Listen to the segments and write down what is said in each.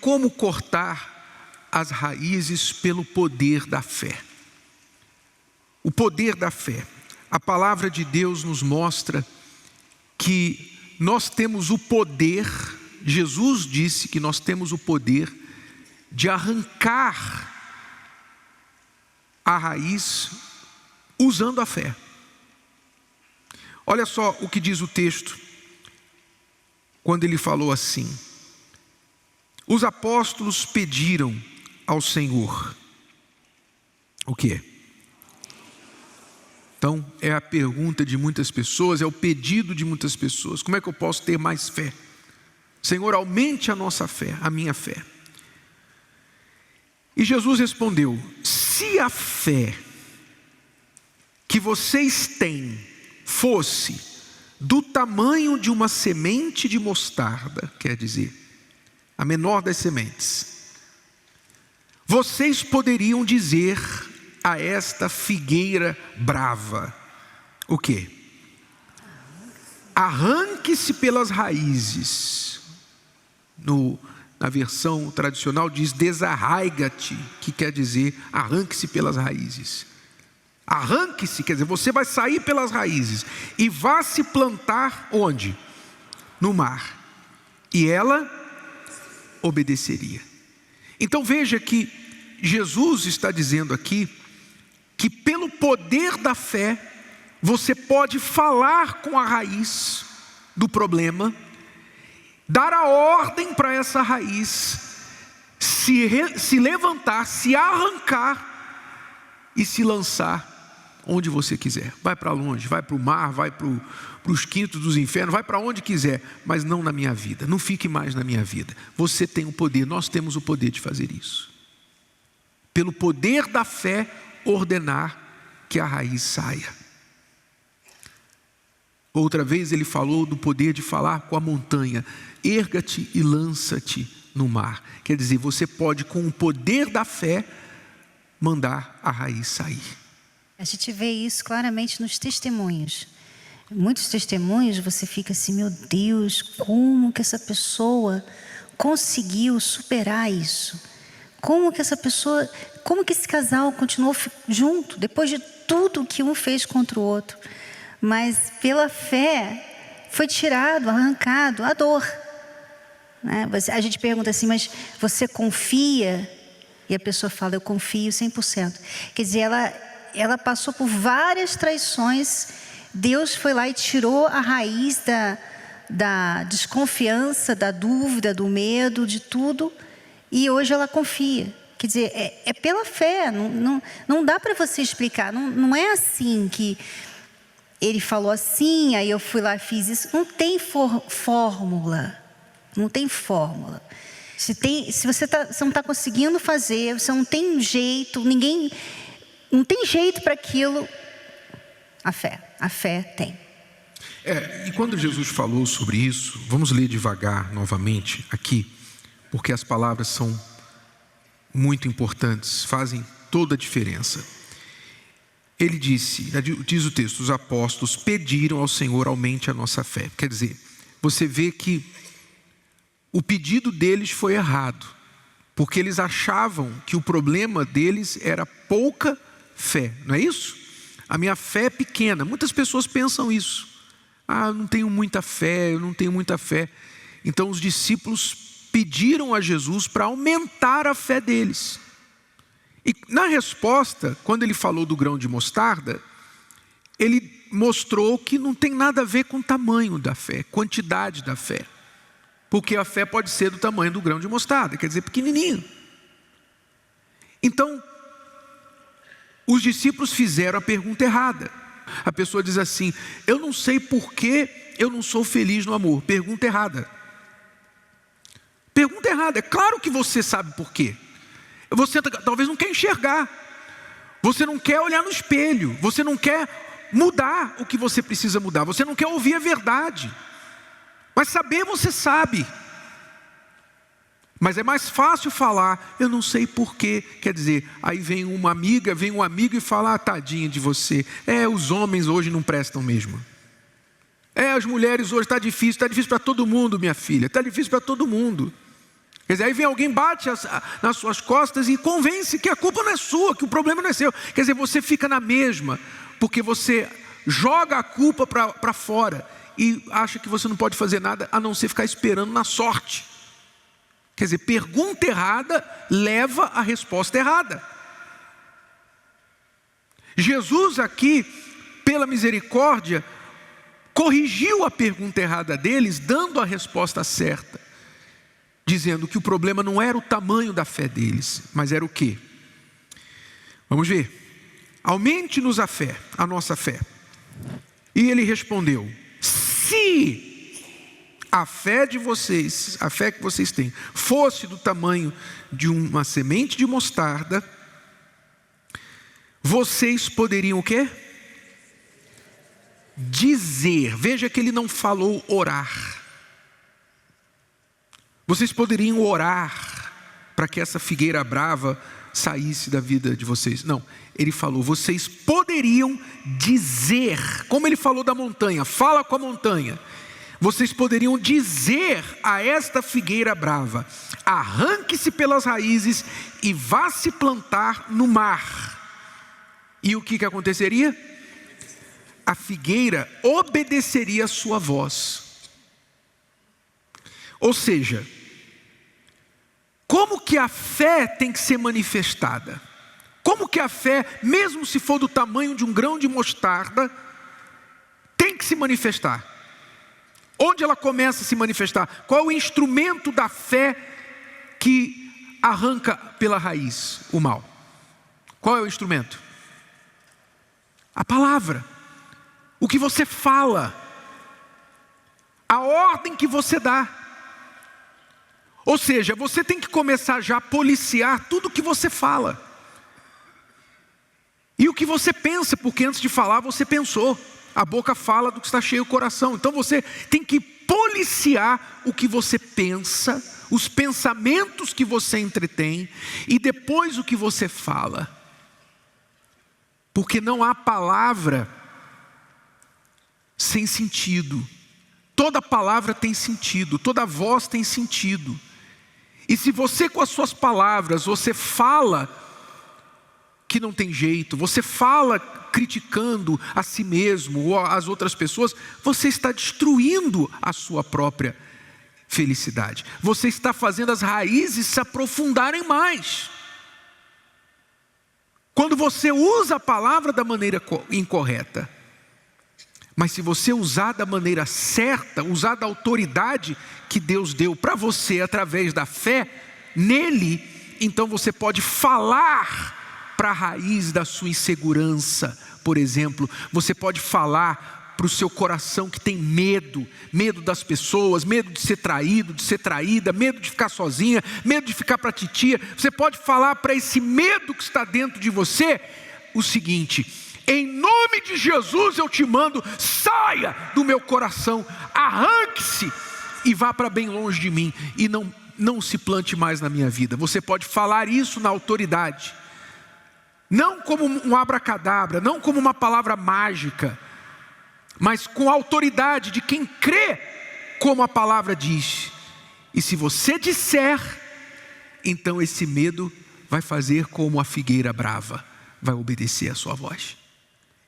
Como cortar as raízes pelo poder da fé. O poder da fé. A palavra de Deus nos mostra que nós temos o poder, Jesus disse que nós temos o poder de arrancar a raiz usando a fé. Olha só o que diz o texto, quando ele falou assim: os apóstolos pediram ao Senhor o quê? Então, é a pergunta de muitas pessoas, é o pedido de muitas pessoas: como é que eu posso ter mais fé? Senhor, aumente a nossa fé, a minha fé. E Jesus respondeu: se a fé que vocês têm fosse do tamanho de uma semente de mostarda, quer dizer, a menor das sementes, vocês poderiam dizer a esta figueira brava, o quê? Arranque-se pelas raízes. Na versão tradicional diz desarraiga-te, que quer dizer arranque-se pelas raízes. Arranque-se, quer dizer, você vai sair pelas raízes e vá se plantar onde? No mar. E ela obedeceria. Então veja que Jesus está dizendo aqui que pelo poder da fé, você pode falar com a raiz do problema, dar a ordem para essa raiz se levantar, se arrancar e se lançar onde você quiser. Vai para longe, vai para o mar, vai para os quintos dos infernos, vai para onde quiser, mas não na minha vida, não fique mais na minha vida. Você tem o poder, nós temos o poder de fazer isso. Pelo poder da fé, ordenar que a raiz saia. Outra vez ele falou do poder de falar com a montanha: erga-te e lança-te no mar. Quer dizer, você pode, com o poder da fé, mandar a raiz sair. A gente vê isso claramente nos testemunhos. Muitos testemunhos você fica assim: meu Deus, como que essa pessoa conseguiu superar isso? Como que esse casal continuou junto, depois de tudo que um fez contra o outro? Mas pela fé, foi tirado, arrancado a dor. Né? A gente pergunta assim: mas você confia? E a pessoa fala: eu confio 100%. Quer dizer, ela passou por várias traições. Deus foi lá e tirou a raiz da desconfiança, da dúvida, do medo, de tudo. E hoje ela confia. Quer dizer, é pela fé. Não dá para você explicar. Não é assim que ele falou assim, aí eu fui lá e fiz isso. Não tem fórmula. Não tem fórmula. Se você não está conseguindo fazer, você não tem jeito, não tem jeito para aquilo, a fé tem. E quando Jesus falou sobre isso, vamos ler devagar novamente aqui, porque as palavras são muito importantes, fazem toda a diferença. Ele disse, diz o texto: os apóstolos pediram ao Senhor aumente a nossa fé. Quer dizer, você vê que o pedido deles foi errado, porque eles achavam que o problema deles era pouca fé, não é isso? A minha fé é pequena. Muitas pessoas pensam isso. Eu não tenho muita fé, eu não tenho muita fé. Então os discípulos pediram a Jesus para aumentar a fé deles. E na resposta, quando ele falou do grão de mostarda, ele mostrou que não tem nada a ver com o tamanho da fé, quantidade da fé. Porque a fé pode ser do tamanho do grão de mostarda, quer dizer, pequenininho. Então, os discípulos fizeram a pergunta errada. A pessoa diz assim: eu não sei por que eu não sou feliz no amor. Pergunta errada. Pergunta errada. É claro que você sabe por quê. Você talvez não quer enxergar. Você não quer olhar no espelho. Você não quer mudar o que você precisa mudar. Você não quer ouvir a verdade. Mas saber você sabe. Mas é mais fácil falar: eu não sei porquê. Quer dizer, aí vem uma amiga, vem um amigo e fala: tadinha de você. Os homens hoje não prestam mesmo. As mulheres hoje está difícil para todo mundo, minha filha. Está difícil para todo mundo. Quer dizer, aí vem alguém, bate nas suas costas e convence que a culpa não é sua, que o problema não é seu. Quer dizer, você fica na mesma, porque você joga a culpa para fora e acha que você não pode fazer nada a não ser ficar esperando na sorte. Quer dizer, pergunta errada leva a resposta errada. Jesus aqui, pela misericórdia, corrigiu a pergunta errada deles, dando a resposta certa, dizendo que o problema não era o tamanho da fé deles, mas era o quê? Vamos ver. Aumente-nos a fé, a nossa fé. E ele respondeu: se a fé de vocês, a fé que vocês têm, fosse do tamanho de uma semente de mostarda, vocês poderiam o quê? Dizer. Veja que ele não falou orar. Vocês poderiam orar para que essa figueira brava saísse da vida de vocês. Não, ele falou, vocês poderiam dizer, como ele falou da montanha, fala com a montanha. Vocês poderiam dizer a esta figueira brava: arranque-se pelas raízes e vá se plantar no mar. E o que aconteceria? A figueira obedeceria a sua voz. Ou seja, como que a fé tem que ser manifestada? Como que a fé, mesmo se for do tamanho de um grão de mostarda, tem que se manifestar? Onde ela começa a se manifestar? Qual é o instrumento da fé que arranca pela raiz o mal? Qual é o instrumento? A palavra. O que você fala. A ordem que você dá. Ou seja, você tem que começar já a policiar tudo o que você fala. E o que você pensa, porque antes de falar você pensou. A boca fala do que está cheio o coração. Então você tem que policiar o que você pensa, os pensamentos que você entretém e depois o que você fala. Porque não há palavra sem sentido. Toda palavra tem sentido, toda voz tem sentido. E se você com as suas palavras, você fala que não tem jeito, você fala criticando a si mesmo ou as outras pessoas, você está destruindo a sua própria felicidade. Você está fazendo as raízes se aprofundarem mais. Quando você usa a palavra da maneira incorreta. Mas se você usar da maneira certa, usar da autoridade que Deus deu para você através da fé nele, então você pode falar para a raiz da sua insegurança, por exemplo. Você pode falar para o seu coração que tem medo das pessoas, medo de ser traído, de ser traída, medo de ficar sozinha, medo de ficar para a titia. Você pode falar para esse medo que está dentro de você o seguinte: em nome de Jesus eu te mando, saia do meu coração, arranque-se e vá para bem longe de mim e não se plante mais na minha vida. Você pode falar isso na autoridade, não como um abracadabra, não como uma palavra mágica, mas com a autoridade de quem crê como a palavra diz. E se você disser, então esse medo vai fazer como a figueira brava, vai obedecer a sua voz.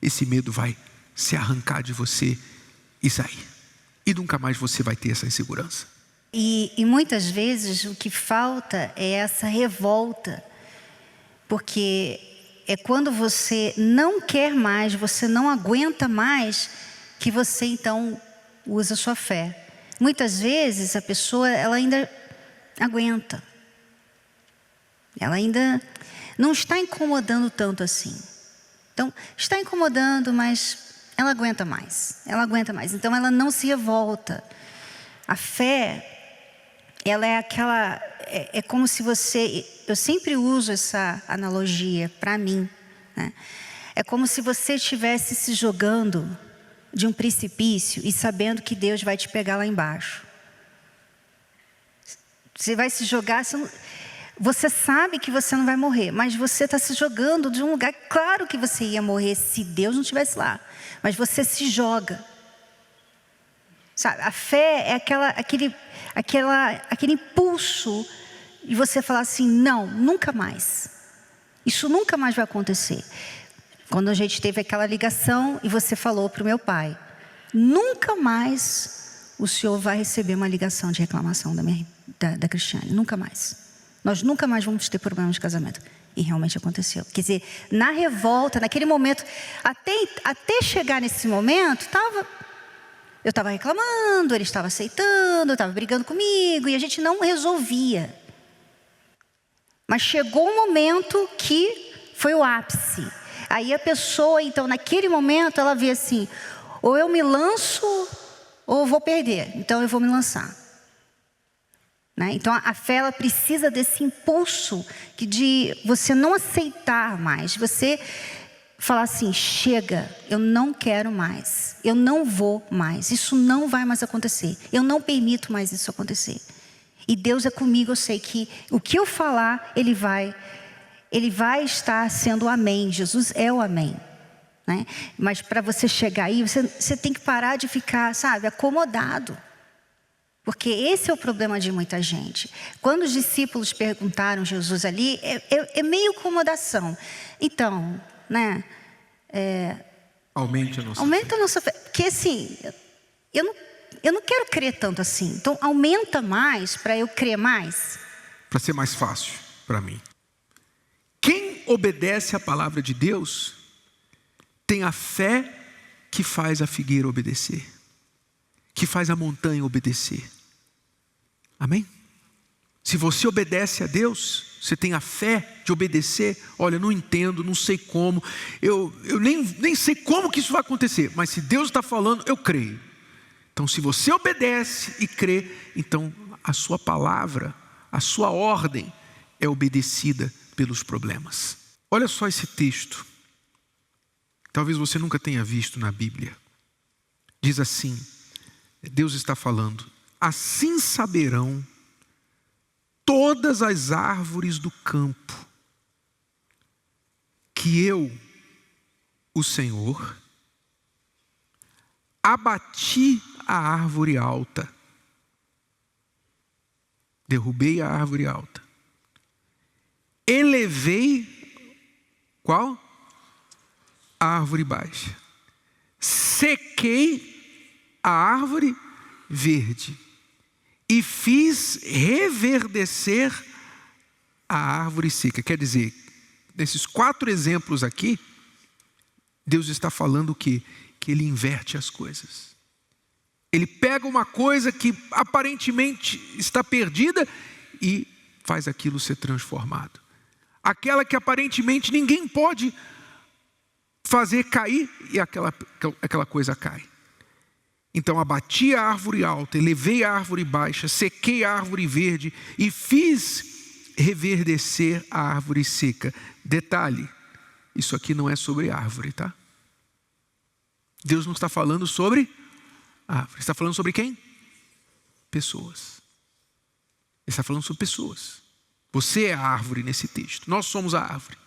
Esse medo vai se arrancar de você e sair. E nunca mais você vai ter essa insegurança. E muitas vezes o que falta é essa revolta. Porque é quando você não quer mais, você não aguenta mais, que você então usa a sua fé. Muitas vezes a pessoa, ela ainda aguenta. Ela ainda não está incomodando tanto assim. Então, está incomodando, mas ela aguenta mais. Ela aguenta mais. Então, ela não se revolta. A fé, ela é aquela... É como se você... Eu sempre uso essa analogia para mim, né? É como se você estivesse se jogando de um precipício e sabendo que Deus vai te pegar lá embaixo. Você vai se jogar... Você sabe que você não vai morrer, mas você está se jogando de um lugar. Claro que você ia morrer se Deus não estivesse lá, mas você se joga. Sabe? A fé é aquele impulso e você falar assim, não, nunca mais. Isso nunca mais vai acontecer. Quando a gente teve aquela ligação e você falou para o meu pai, nunca mais o senhor vai receber uma ligação de reclamação da Cristiane, nunca mais. Nós nunca mais vamos ter problemas de casamento. E realmente aconteceu. Quer dizer, na revolta, naquele momento, até chegar nesse momento, eu estava reclamando, ele estava aceitando, estava brigando comigo, e a gente não resolvia. Mas chegou um momento que foi o ápice. Aí a pessoa, então, naquele momento, ela vê assim, ou eu me lanço, ou eu vou perder. Então, eu vou me lançar. Né? Então, a fé, ela precisa desse impulso de você não aceitar mais. Você falar assim, chega, eu não quero mais. Eu não vou mais. Isso não vai mais acontecer. Eu não permito mais isso acontecer. E Deus é comigo, eu sei que o que eu falar, Ele vai estar sendo o amém. Jesus é o amém. Né? Mas para você chegar aí, você tem que parar de ficar, sabe, acomodado. Porque esse é o problema de muita gente. Quando os discípulos perguntaram a Jesus ali, é meio acomodação. Então, né? Aumenta a nossa fé. Porque assim, eu não quero crer tanto assim. Então, aumenta mais para eu crer mais. Para ser mais fácil para mim. Quem obedece à palavra de Deus tem a fé que faz a figueira obedecer, que faz a montanha obedecer. Amém? Se você obedece a Deus, você tem a fé de obedecer. Olha, eu não entendo, não sei como, eu nem sei como que isso vai acontecer, mas se Deus está falando, eu creio. Então, se você obedece e crê, então a sua palavra, a sua ordem é obedecida pelos problemas. Olha só esse texto. Talvez você nunca tenha visto na Bíblia. Diz assim, Deus está falando, assim saberão todas as árvores do campo que eu, o Senhor, abati a árvore alta, derrubei a árvore alta, elevei, qual? A árvore baixa, sequei a árvore verde e fiz reverdecer a árvore seca. Quer dizer, nesses 4 exemplos aqui, Deus está falando o quê? Que Ele inverte as coisas. Ele pega uma coisa que aparentemente está perdida e faz aquilo ser transformado. Aquela que aparentemente ninguém pode fazer cair, e aquela coisa cai. Então abati a árvore alta, elevei a árvore baixa, sequei a árvore verde e fiz reverdecer a árvore seca. Detalhe, isso aqui não é sobre árvore, tá? Deus não está falando sobre árvore, está falando sobre quem? Pessoas. Ele está falando sobre pessoas. Você é a árvore nesse texto, nós somos a árvore.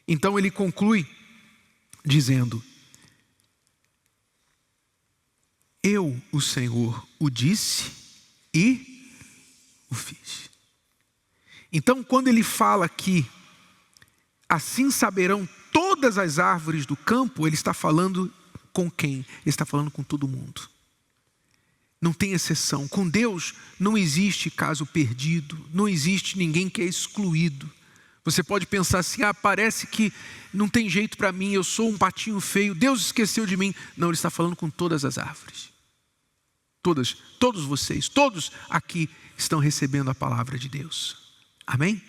Então ele conclui dizendo, eu, o Senhor, o disse e o fiz. Então quando ele fala que assim saberão todas as árvores do campo, ele está falando com quem? Ele está falando com todo mundo. Não tem exceção. Com Deus não existe caso perdido, não existe ninguém que é excluído. Você pode pensar assim, parece que não tem jeito para mim, eu sou um patinho feio, Deus esqueceu de mim. Não, Ele está falando com todas as árvores. Todos vocês, todos aqui estão recebendo a palavra de Deus. Amém?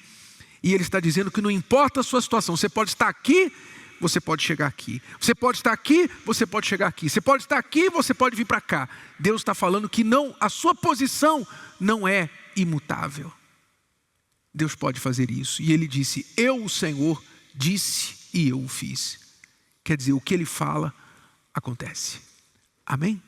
E Ele está dizendo que não importa a sua situação, você pode estar aqui, você pode chegar aqui. Você pode estar aqui, você pode chegar aqui. Você pode estar aqui, você pode vir para cá. Deus está falando que não, a sua posição não é imutável. Deus pode fazer isso. E Ele disse, eu, o Senhor, disse e eu o fiz. Quer dizer, o que Ele fala, acontece. Amém?